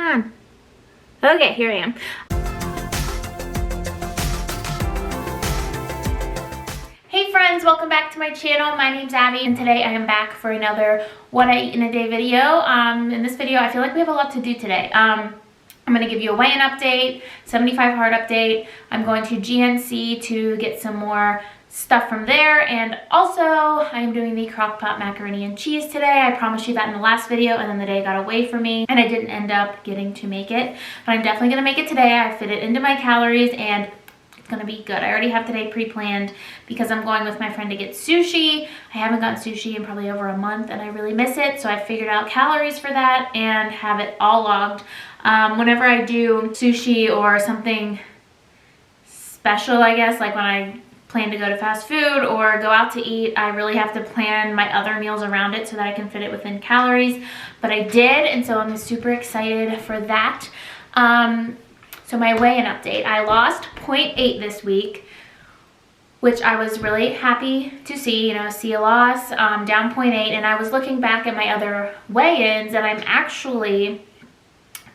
on. Okay, here I am. Hey friends, welcome back to my channel. My name's Abby and today I am back for another what I eat in a day video. In this video I feel like we have a lot to do today. I'm going to give you a weigh-in update, 75 hard update. I'm going to GNC to get some more stuff from there, and also I'm doing the crock pot macaroni and cheese today. I promised you that in the last video and then the day got away from me and I didn't end up getting to make it, but I'm definitely going to make it today. I fit it into my calories and it's going to be good. I already have today pre-planned because I'm going with my friend to get sushi. I haven't gotten sushi in probably over a month and I really miss it, so I figured out calories for that and have it all logged. Whenever I do sushi or something special, I guess, like when I plan to go to fast food or go out to eat, I really have to plan my other meals around it so that I can fit it within calories, but I did, and so I'm super excited for that. So my weigh-in update, I lost 0.8 this week, which I was really happy to see, see a loss, down 0.8, and I was looking back at my other weigh-ins and I'm actually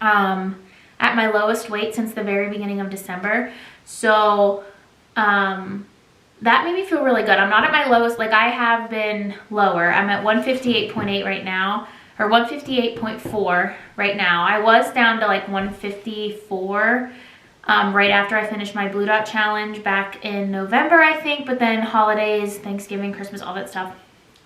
at my lowest weight since the very beginning of December. So that made me feel really good. I'm not at my lowest, like I have been lower. I'm at 158.8 right now, or 158.4 right now. I was down to like 154 right after I finished my Blue Dot Challenge back in November, I think, but then holidays, Thanksgiving, Christmas, all that stuff,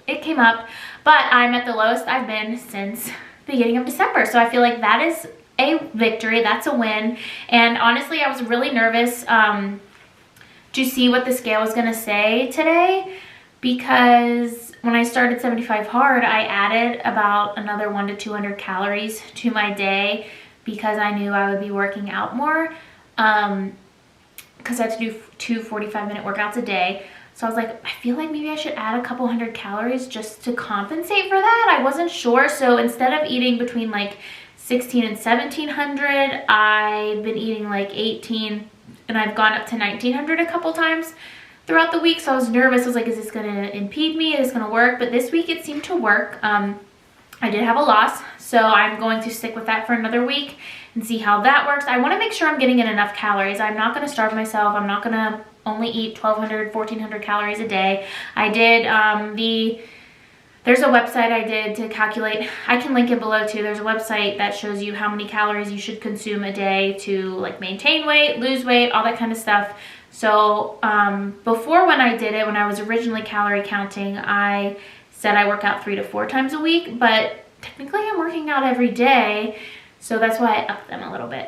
it came up. But I'm at the lowest I've been since the beginning of December. So I feel like that is a victory, that's a win. And honestly, I was really nervous to see what the scale was gonna say today, because when I started 75 hard, I added about another 100 to 200 calories to my day because I knew I would be working out more, because I had to do 2 45-minute workouts a day. So I was like, I feel like maybe I should add a couple hundred calories just to compensate for that. I wasn't sure, so instead of eating between like 16 and 1700, I've been eating like 18, and I've gone up to 1900 a couple times throughout the week. So I was nervous. I was like, is this gonna impede me? Is this gonna work? But this week it seemed to work. I did have a loss, so I'm going to stick with that for another week and see how that works. I want to make sure I'm getting in enough calories. I'm not going to starve myself. I'm not going to only eat 1200, 1400 calories a day. I did there's a website I did to calculate. I can link it below too. There's a website that shows you how many calories you should consume a day to like maintain weight, lose weight, all that kind of stuff. So before, when I did it, when I was originally calorie counting, I said I work out 3 to 4 times a week, but technically I'm working out every day. So that's why I upped them a little bit.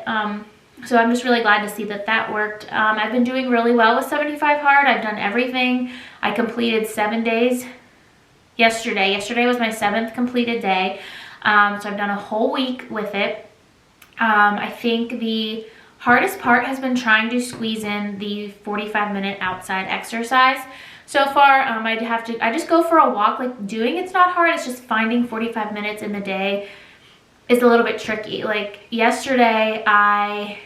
So I'm just really glad to see that that worked. I've been doing really well with 75 hard. I've done everything. I completed 7 days yesterday. Yesterday was my 7th completed day. So I've done a whole week with it. I think the hardest part has been trying to squeeze in the 45-minute outside exercise. So far, I just go for a walk. Like, doing it's not hard. It's just finding 45 minutes in the day is a little bit tricky. Like yesterday, I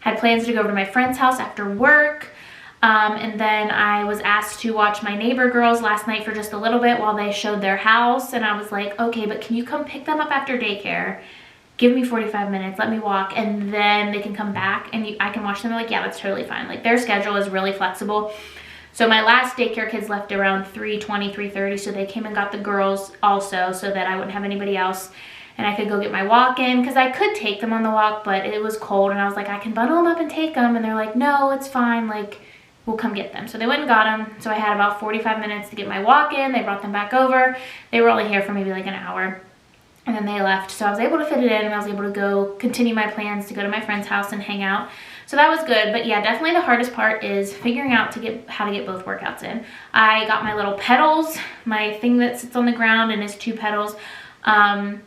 had plans to go over to my friend's house after work. And then I was asked to watch my neighbor girls last night for just a little bit while they showed their house. And I was like, okay, but can you come pick them up after daycare? Give me 45 minutes, let me walk, and then they can come back and I can watch them. They're like, yeah, that's totally fine. Like, their schedule is really flexible. So my last daycare kids left around 3:20, 3:30. So they came and got the girls also so that I wouldn't have anybody else. And I could go get my walk in, because I could take them on the walk, but it was cold. And I was like, I can bundle them up and take them. And they're like, no, it's fine. Like, we'll come get them. So they went and got them. So I had about 45 minutes to get my walk in. They brought them back over. They were only here for maybe like an hour. And then they left. So I was able to fit it in and I was able to go continue my plans to go to my friend's house and hang out. So that was good. But yeah, definitely the hardest part is figuring out how to get both workouts in. I got my little pedals, my thing that sits on the ground and is 2 pedals. I'm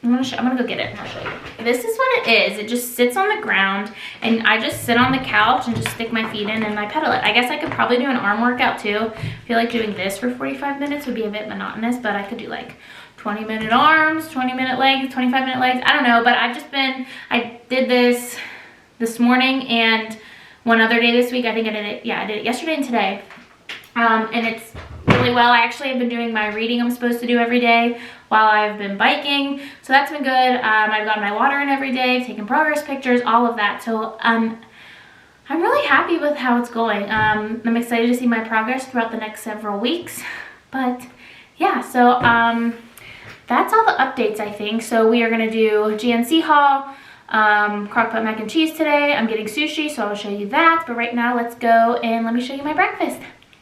gonna go get it and I'll show you. This is what it is. It just sits on the ground and I just sit on the couch and just stick my feet in and I pedal it. I guess I could probably do an arm workout too. I feel like doing this for 45 minutes would be a bit monotonous, but I could do like 20-minute arms, 20-minute legs, 25-minute legs. I don't know, but I did this morning and one other day this week. I think I did it yesterday and today. And it's really well. I actually have been doing my reading I'm supposed to do every day while I've been biking, so that's been good. I've got my water in every day, I've taken progress pictures, all of that. So I'm really happy with how it's going. I'm excited to see my progress throughout the next several weeks. But yeah, so that's all the updates, I think. So we are gonna do GNC haul, crockpot mac and cheese today. I'm getting sushi, so I'll show you that. But right now, let's go and let me show you my breakfast.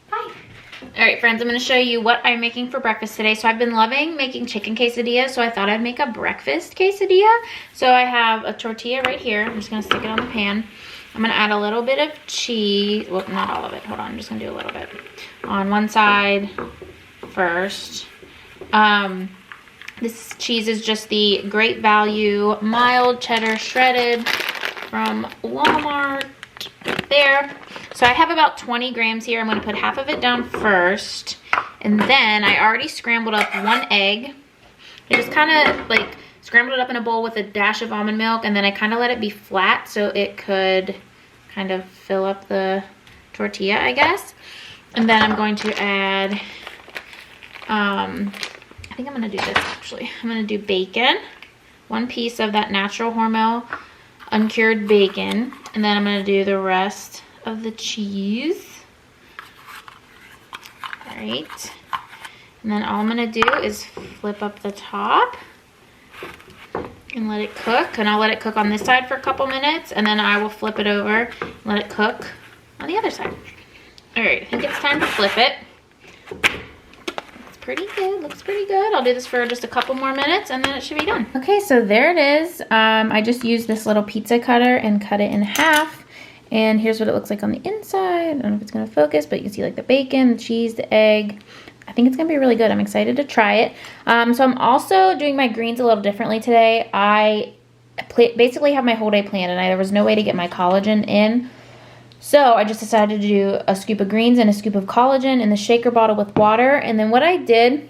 Bye. All right, friends, I'm gonna show you what I'm making for breakfast today. So I've been loving making chicken quesadillas, so I thought I'd make a breakfast quesadilla. So I have a tortilla right here. I'm just gonna stick it on the pan. I'm gonna add a little bit of cheese. Well, not all of it. Hold on, I'm just gonna do a little bit on one side first. This cheese is just the Great Value mild cheddar shredded from Walmart. Right there. So I have about 20 grams here. I'm going to put half of it down first. And then I already scrambled up 1 egg. I just kind of like scrambled it up in a bowl with a dash of almond milk. And then I kind of let it be flat so it could kind of fill up the tortilla, I guess. And then I'm going to add, I think I'm going to do this actually. I'm going to do bacon. 1 piece of that natural Hormel uncured bacon. And then I'm going to do the rest of the cheese. All right. And then all I'm going to do is flip up the top and let it cook. And I'll let it cook on this side for a couple minutes. And then I will flip it over and let it cook on the other side. All right. I think it's time to flip it. Pretty good, looks pretty good. I'll do this for just a couple more minutes and then it should be done. Okay, so there it is. I just used this little pizza cutter and cut it in half. And here's what it looks like on the inside. I don't know if it's gonna focus, but you can see like the bacon, the cheese, the egg. I think it's gonna be really good. I'm excited to try it. So I'm also doing my greens a little differently today. I basically have my whole day planned and there was no way to get my collagen in. So I just decided to do a scoop of greens and a scoop of collagen in the shaker bottle with water. And then what I did,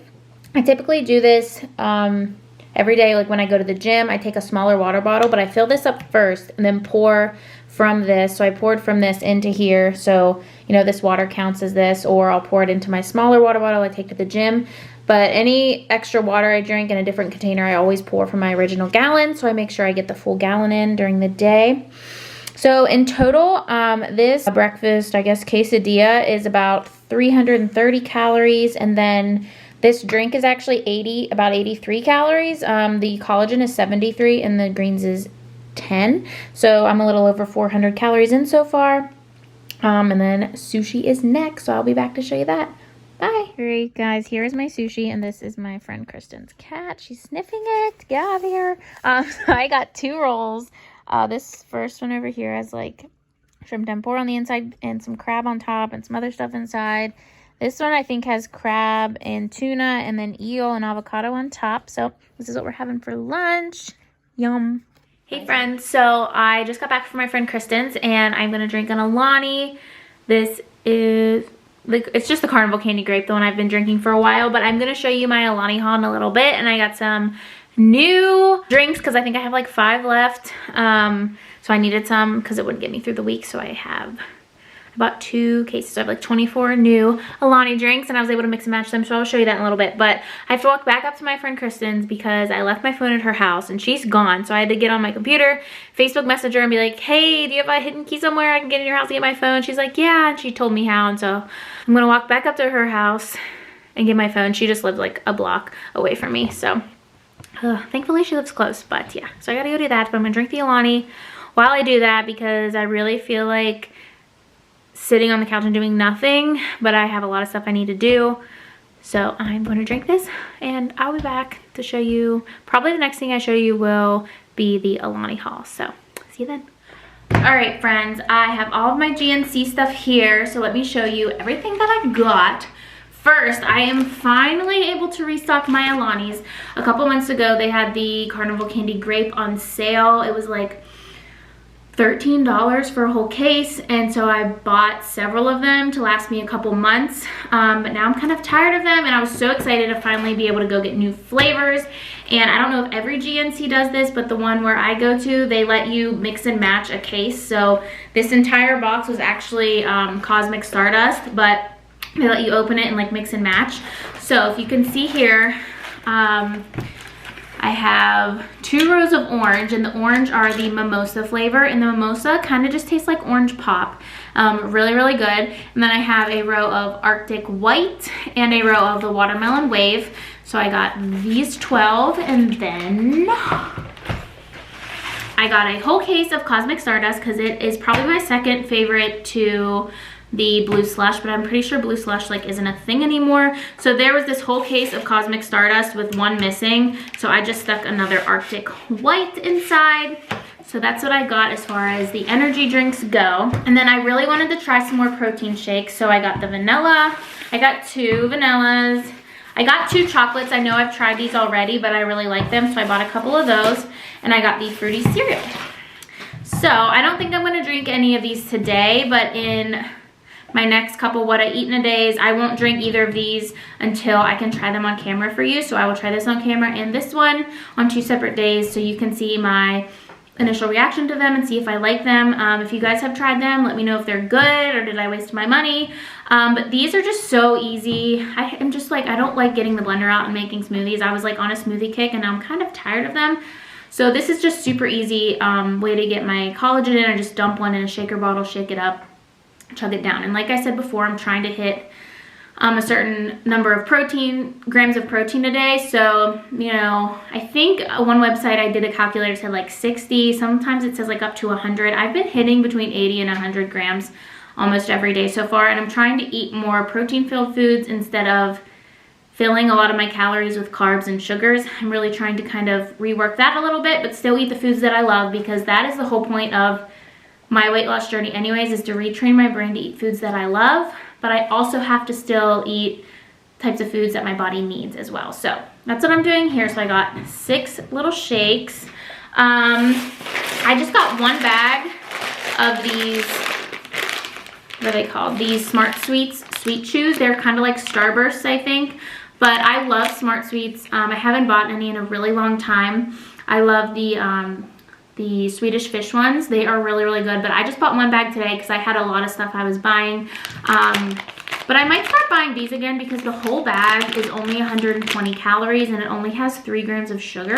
I typically do this every day. Like when I go to the gym, I take a smaller water bottle, but I fill this up first and then pour from this. So I poured from this into here. So, you know, this water counts as this, or I'll pour it into my smaller water bottle I take to the gym. But any extra water I drink in a different container, I always pour from my original gallon. So I make sure I get the full gallon in during the day. So in total, this breakfast, I guess, quesadilla is about 330 calories. And then this drink is actually about 83 calories. The collagen is 73 and the greens is 10. So I'm a little over 400 calories in so far. And then sushi is next. So I'll be back to show you that. Bye. All right, guys, here is my sushi. And this is my friend Kristen's cat. She's sniffing it. Get out of here. I got 2 rolls. This first one over here has like shrimp tempura on the inside and some crab on top and some other stuff inside. This one I think has crab and tuna and then eel and avocado on top. So this is what we're having for lunch. Yum. Hey friends, so I just got back from my friend Kristen's and I'm going to drink an Alani. This is, it's just the Carnival Candy Grape, the one I've been drinking for a while, but I'm going to show you my Alani haul in a little bit. And I got some new drinks because I think I have like 5 left. So I needed some because it wouldn't get me through the week. So I bought 2 cases. So I have like 24 new Alani drinks and I was able to mix and match them. So I'll show you that in a little bit. But I have to walk back up to my friend Kristen's because I left my phone at her house and she's gone. So I had to get on my computer, Facebook Messenger and be like, hey, do you have a hidden key somewhere I can get in your house to get my phone? She's like, yeah. And she told me how. And so I'm going to walk back up to her house and get my phone. She just lives like a block away from me. So thankfully she lives close, but yeah. So I gotta go do that, but I'm gonna drink the Alani while I do that because I really feel like sitting on the couch and doing nothing, but I have a lot of stuff I need to do. So I'm gonna drink this and I'll be back to show you. Probably the next thing I show you will be the Alani haul. So see you then. All right, friends, I have all of my GNC stuff here. So let me show you everything that I got. First, I am finally able to restock my Alanis. A couple months ago, they had the Carnival Candy Grape on sale. It was like $13 for a whole case, and so I bought several of them to last me a couple months. But now I'm kind of tired of them, and I was so excited to finally be able to go get new flavors. And I don't know if every GNC does this, but the one where I go to, they let you mix and match a case. So this entire box was actually Cosmic Stardust, but They let you open it and like mix and match. So if you can see here, I have 2 rows of orange, and the orange are the mimosa flavor, and the mimosa kind of just tastes like orange pop. Really, really good. And then I have a row of Arctic White and a row of the Watermelon Wave. So I got these 12, and then I got a whole case of Cosmic Stardust because it is probably my second favorite to the Blue Slush, but I'm pretty sure Blue Slush like isn't a thing anymore. So there was this whole case of Cosmic Stardust with one missing, so I just stuck another Arctic White inside. So that's what I got as far as the energy drinks go. And then I really wanted to try some more protein shakes, so I got the vanilla. I got 2 vanillas. I got 2 chocolates. I know I've tried these already, but I really like them, so I bought a couple of those. And I got the fruity cereal. So I don't think I'm gonna drink any of these today, but in my next couple what I eat in a days, I won't drink either of these until I can try them on camera for you. So I will try this on camera and this one on 2 separate days so you can see my initial reaction to them and see if I like them. If you guys have tried them, let me know if they're good or did I waste my money. But these are just so easy. I'm just like, I don't like getting the blender out and making smoothies. I was like on a smoothie kick and now I'm kind of tired of them. So this is just super easy way to get my collagen in. I just dump one in a shaker bottle, shake it up, chug it down. And like I said before, I'm trying to hit a certain number of grams of protein a day. So, you know, I think one website I did a calculator said like 60. Sometimes it says like up to 100. I've been hitting between 80 and 100 grams almost every day so far. And I'm trying to eat more protein-filled foods instead of filling a lot of my calories with carbs and sugars. I'm really trying to kind of rework that a little bit, but still eat the foods that I love, because that is the whole point of my weight loss journey anyways, is to retrain my brain to eat foods that I love, but I also have to still eat types of foods that my body needs as well. So that's what I'm doing here. So I got 6 little shakes. I just got 1 bag of these, what are they called? These Smart Sweets Sweet Chews. They're kind of like Starbursts, I think, but I love Smart Sweets. I haven't bought any in a really long time. I love the Swedish fish ones. They are really, really good, but I just bought 1 bag today because I had a lot of stuff I was buying. But I might start buying these again because the whole bag is only 120 calories and it only has 3 grams of sugar.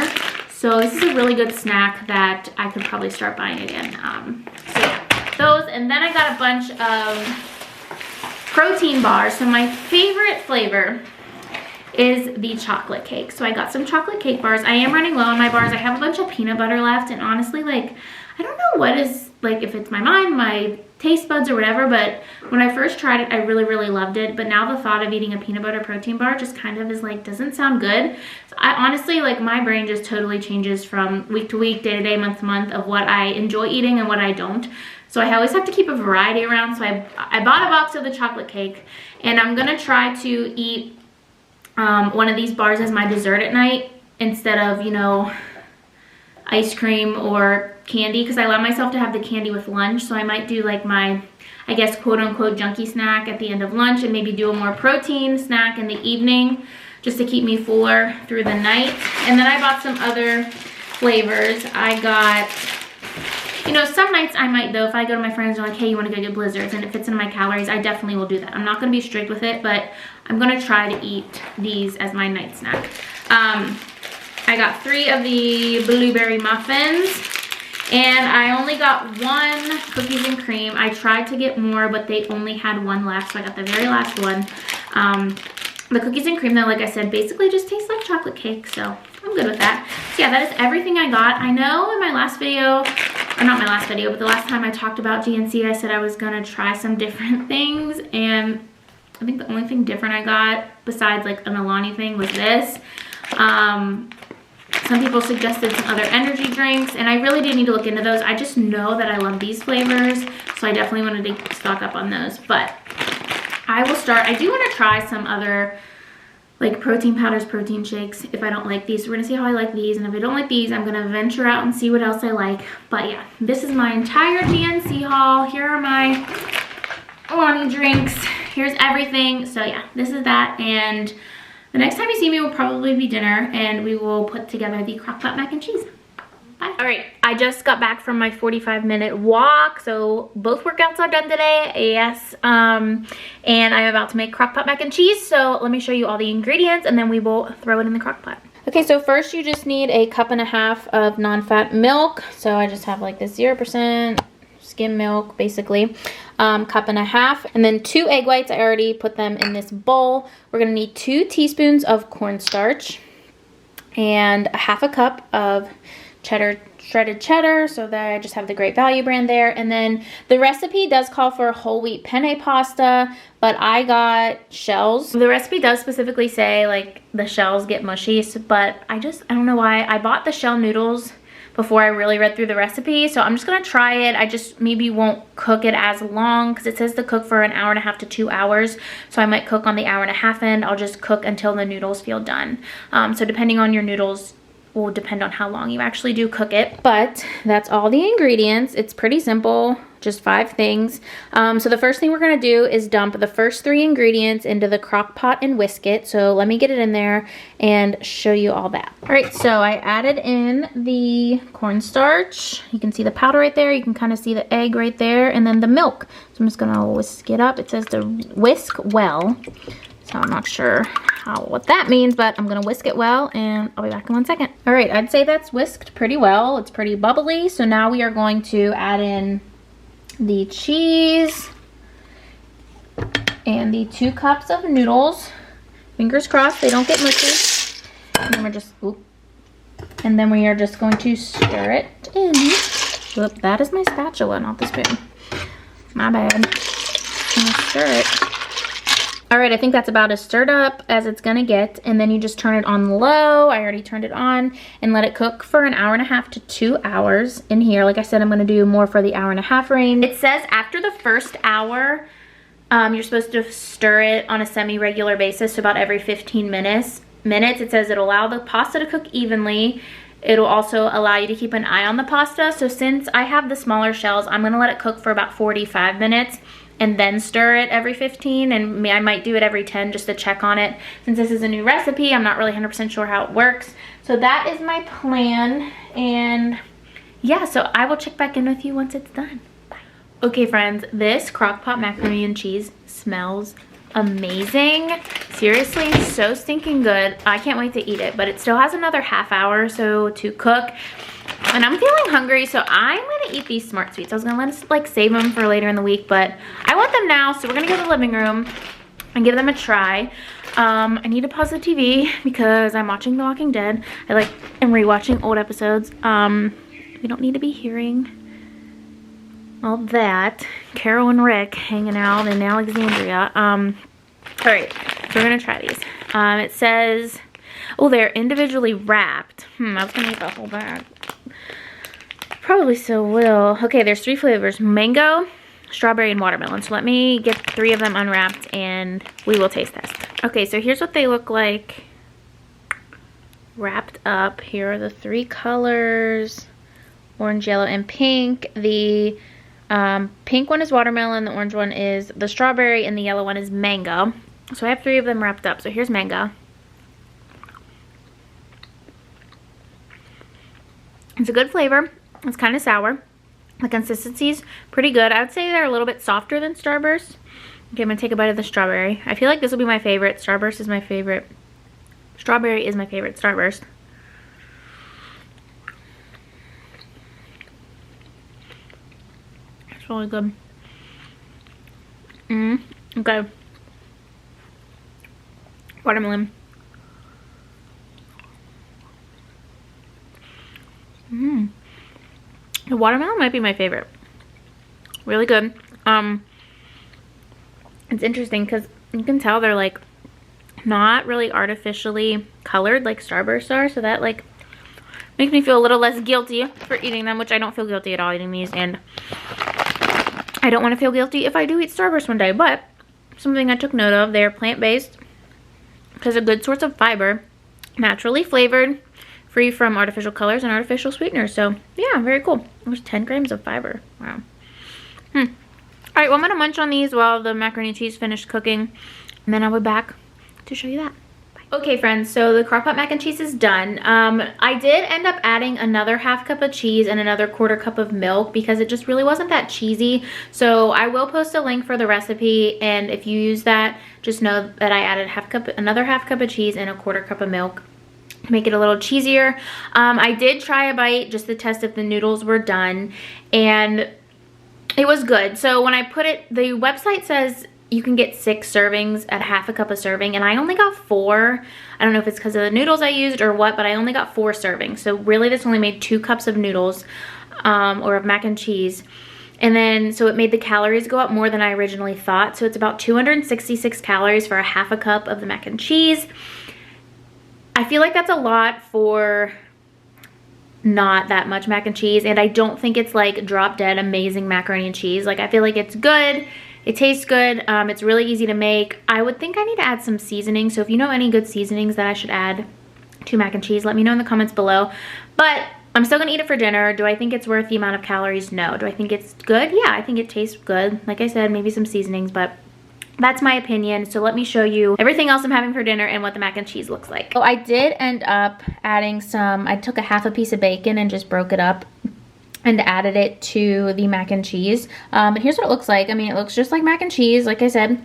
So this is a really good snack that I could probably start buying again. So yeah, those. And then I got a bunch of protein bars. So my favorite flavor is the chocolate cake. So I got some chocolate cake bars. I am running low on my bars. I have a bunch of peanut butter left, and honestly, like, I don't know what is, like, if it's my mind, my taste buds or whatever, but when I first tried it, I really, really loved it. But now the thought of eating a peanut butter protein bar just kind of is like, doesn't sound good. So I honestly, like, my brain just totally changes from week to week, day to day, month to month of what I enjoy eating and what I don't. So I always have to keep a variety around. So I bought a box of the chocolate cake, and I'm gonna try to eat one of these bars as my dessert at night instead of, you know, ice cream or candy, because I allow myself to have the candy with lunch. So I might do like my, I guess, quote unquote junkie snack at the end of lunch, and maybe do a more protein snack in the evening just to keep me fuller through the night. And then I bought some other flavors. I got, you know, some nights I might, though, if I go to my friends and they're like, hey, you want to go get Blizzards, and it fits into my calories, I definitely will do that. I'm not going to be strict with it, but I'm going to try to eat these as my night snack. I got 3 of the blueberry muffins, and I only got 1 cookies and cream. I tried to get more, but they only had 1 left, so I got the very last one. The cookies and cream, though, like I said, basically just tastes like chocolate cake, so I'm good with that. So yeah, that is everything I got. I know in my last video, or not my last video, but the last time I talked about GNC, I said I was gonna try some different things, and I think the only thing different I got besides like an Alani thing was this. Some people suggested some other energy drinks, and I really didn't need to look into those. I just know that I love these flavors, so I definitely wanted to stock up on those. But I will start. I do want to try some other like protein powders, protein shakes if I don't like these. So we're gonna see how I like these, and if I don't like these, I'm gonna venture out and see what else I like. But yeah, this is my entire GNC haul. Here are my Alani drinks. Here's everything. So yeah, this is that, and the next time you see me will probably be dinner, and we will put together the crock pot mac and cheese. Bye. Bye. All right, I just got back from my 45-minute walk, so both workouts are done today. Yes, and I'm about to make crock pot mac and cheese. So let me show you all the ingredients, and then we will throw it in the crock pot. Okay, so first you just need a 1.5 cups of non-fat milk. So I just have like this 0% skim milk, basically. 1.5 cups, and then 2 egg whites. I already put them in this bowl. We're gonna need 2 teaspoons of cornstarch and 1/2 cup of shredded cheddar, so that I just have the Great Value brand there. And then the recipe does call for whole wheat penne pasta, but I got shells. The recipe does specifically say like the shells get mushy, but I don't know why. I bought the shell noodles before I really read through the recipe, so I'm just gonna try it. I just maybe won't cook it as long because it says to cook for 1.5 hours to 2 hours, so I might cook on the 1.5 hour end. I'll just cook until the noodles feel done. So depending on your noodles will depend on how long you actually do cook it. But that's all the ingredients. It's pretty simple, just 5 things. So the first thing we're gonna do is dump the first 3 ingredients into the crock pot and whisk it. So let me get it in there and show you all that. All right, so I added in the cornstarch. You can see the powder right there. You can kind of see the egg right there, and then the milk. So I'm just gonna whisk it up. It says to whisk well. So I'm not sure what that means, but I'm gonna whisk it well, and I'll be back in 1 second. All right, I'd say that's whisked pretty well. It's pretty bubbly. So now we are going to add in the cheese and the 2 cups of noodles. Fingers crossed they don't get mushy. And then we are just going to stir it in. Whoop, that is my spatula, not the spoon. My bad. I'm gonna stir it. All right, I think that's about as stirred up as it's gonna get, and then you just turn it on low. I already turned it on, and let it cook for 1.5 hours to 2 hours in here. Like I said, I'm gonna do more for the 1.5 hour range. It says after the first hour, you're supposed to stir it on a semi-regular basis, so about every 15 minutes. It says it'll allow the pasta to cook evenly. It'll also allow you to keep an eye on the pasta. So since I have the smaller shells, I'm gonna let it cook for about 45 minutes. And then stir it every 15, and I might do it every 10 just to check on it. Since this is a new recipe, I'm not really 100% sure how it works. So that is my plan, and yeah, so I will check back in with you once it's done. Bye. Okay friends, this crock-pot macaroni and cheese smells amazing. Seriously, so stinking good. I can't wait to eat it, but it still has another 1/2 hour or so to cook. And I'm feeling hungry, so I'm gonna eat these Smart Sweets. I was gonna let us like save them for later in the week, but I want them now, so we're gonna go to the living room and give them a try. I need to pause the TV because I'm watching The Walking Dead. I am rewatching old episodes. We don't need to be hearing all that. Carol and Rick hanging out in Alexandria. All right, so we're gonna try these. It says, oh, they're individually wrapped. I was gonna eat the whole bag. Probably so will. Okay, there's 3 flavors: mango, strawberry, and watermelon. So let me get 3 of them unwrapped and we will taste test. Okay, so here's what they look like wrapped up. Here are the 3 colors: orange, yellow, and pink. The pink one is watermelon, the orange one is the strawberry, and the yellow one is mango. So I have 3 of them wrapped up. So here's mango. It's a good flavor. It's kind of sour. The consistency's pretty good. I would say they're a little bit softer than Starburst. Okay, I'm gonna take a bite of the strawberry. I feel like this will be my favorite. Starburst is my favorite. Strawberry is my favorite Starburst. It's really good. Okay. Watermelon. The watermelon might be my favorite. Really good. It's interesting because you can tell they're like not really artificially colored like Starbursts are, so that like makes me feel a little less guilty for eating them, which I don't feel guilty at all eating these, and I don't want to feel guilty if I do eat Starburst one day. But something I took note of, they're plant-based because a good source of fiber, naturally flavored, free from artificial colors and artificial sweeteners. So yeah, very cool. There's 10 grams of fiber. Wow. All right, well, I'm gonna munch on these while the macaroni and cheese finished cooking, and then I'll be back to show you that. Bye. Okay friends, so the crock pot mac and cheese is done. I did end up adding another half cup of cheese and another quarter cup of milk because it just really wasn't that cheesy. So I will post a link for the recipe, and if you use that, just know that I added another half cup of cheese and a quarter cup of milk to make it a little cheesier. I did try a bite just to test if the noodles were done, and it was good. So when I put it, the website says you can get 6 servings at half a cup a serving, and I only got 4. I don't know if it's because of the noodles I used or what, but I only got 4 servings. So really this only made 2 cups of noodles or of mac and cheese. And then, so it made the calories go up more than I originally thought. So it's about 266 calories for a half a cup of the mac and cheese. I feel like that's a lot for not that much mac and cheese, and I don't think it's like drop dead amazing macaroni and cheese. Like, I feel like it's good. It tastes good. It's really easy to make. I would think I need to add some seasoning. So if you know any good seasonings that I should add to mac and cheese, let me know in the comments below. But I'm still gonna eat it for dinner. Do I think it's worth the amount of calories? No. Do I think it's good? Yeah, I think it tastes good. Like I said, maybe some seasonings, but that's my opinion. So let me show you everything else I'm having for dinner and what the mac and cheese looks like. So I did end up adding some, I took a half a piece of bacon and just broke it up and added it to the mac and cheese. And here's what it looks like. I mean, it looks just like mac and cheese. Like I said,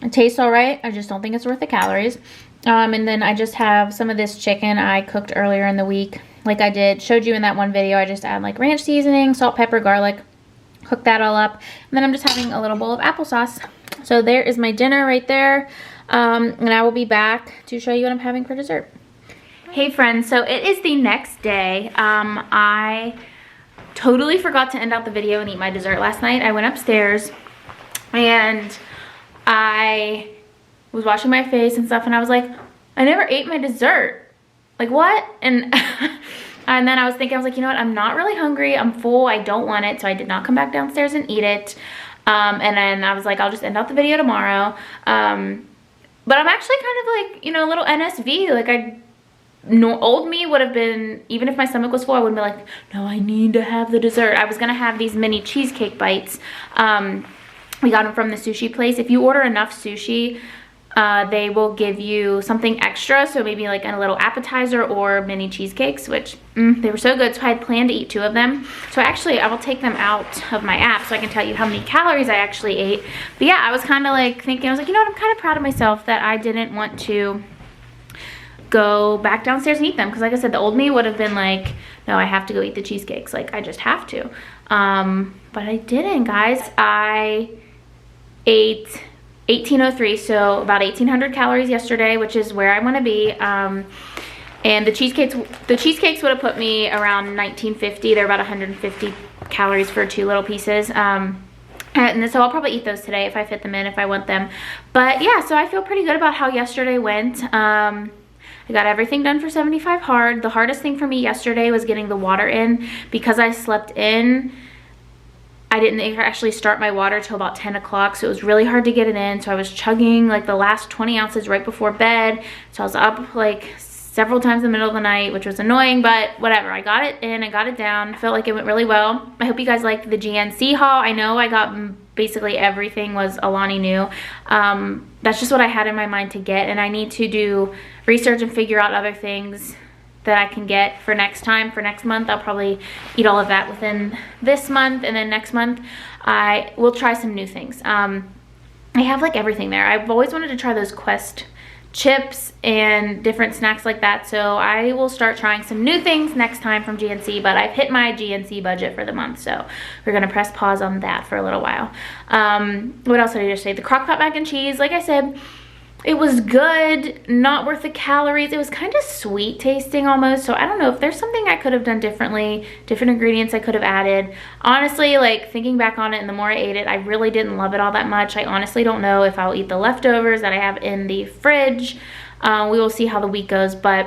it tastes all right. I just don't think it's worth the calories. And then I just have some of this chicken I cooked earlier in the week. Like I showed you in that one video, I just add like ranch seasoning, salt, pepper, garlic, cook that all up. And then I'm just having a little bowl of applesauce. So there is my dinner right there. And I will be back to show you what I'm having for dessert. Hey friends, so it is the next day. I totally forgot to end out the video and eat my dessert last night. I went upstairs and I was washing my face and stuff, and I was like, I never ate my dessert. Like, what? And and then I was thinking, I was like, you know what? I'm not really hungry. I'm full. I don't want it. So I did not come back downstairs and eat it. And then I was like, I'll just end out the video tomorrow. But I'm actually kind of like, you know, a little NSV. Like, old me would have been, even if my stomach was full, I wouldn't be like, no, I need to have the dessert. I was gonna have these mini cheesecake bites. We got them from the sushi place. If you order enough sushi, they will give you something extra, so maybe like a little appetizer or mini cheesecakes, which they were so good. So I had planned to eat 2 of them. So I will take them out of my app so I can tell you how many calories I actually ate. But yeah, I was kind of like thinking, I was like, you know what, I'm kind of proud of myself that I didn't want to go back downstairs and eat them, because like I said, the old me would have been like, no, I have to go eat the cheesecakes, like I just have to. But I didn't, guys. I ate 1803, so about 1800 calories yesterday, which is where I want to be. And the cheesecakes would have put me around 1950. They're about 150 calories for 2 little pieces. And so I'll probably eat those today if I fit them in, if I want them. But yeah, so I feel pretty good about how yesterday went. I got everything done for 75 hard. The hardest thing for me yesterday was getting the water in. Because I slept in, I didn't actually start my water till about 10 o'clock, so it was really hard to get it in. So I was chugging like the last 20 ounces right before bed. So I was up like several times in the middle of the night, which was annoying, but whatever. I got it in, I got it down. I felt like it went really well. I hope you guys liked the GNC haul. I know I got basically everything was Alani new. That's just what I had in my mind to get, and I need to do research and figure out other things that I can get for next time. For next month, I'll probably eat all of that within this month, and then next month I will try some new things. I have like everything there. I've always wanted to try those Quest chips and different snacks like that, so I will start trying some new things next time from GNC. But I've hit my GNC budget for the month, so we're gonna press pause on that for a little while. What else did I just say? The crockpot mac and cheese, like I said, it was good, not worth the calories. It was kind of sweet tasting almost, so I don't know if there's something I could have done differently, different ingredients I could have added. Honestly, like thinking back on it and the more I ate it, I really didn't love it all that much. I honestly don't know if I'll eat the leftovers that I have in the fridge. We will see how the week goes, but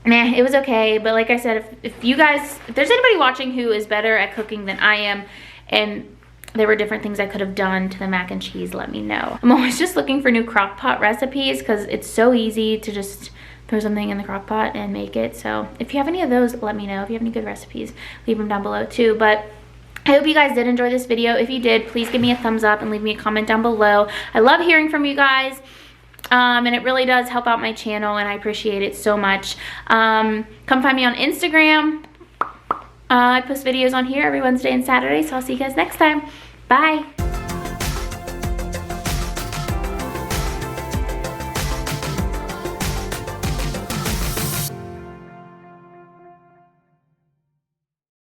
nah, it was okay. But like I said, if there's anybody watching who is better at cooking than I am, and there were different things I could have done to the mac and cheese, let me know. I'm always just looking for new crock pot recipes because it's so easy to just throw something in the crock pot and make it. So if you have any of those, let me know. If you have any good recipes, leave them down below too. But I hope you guys did enjoy this video. If you did, please give me a thumbs up and leave me a comment down below. I love hearing from you guys. And it really does help out my channel, and I appreciate it so much. Come find me on Instagram. I post videos on here every Wednesday and Saturday, so I'll see you guys next time. Bye.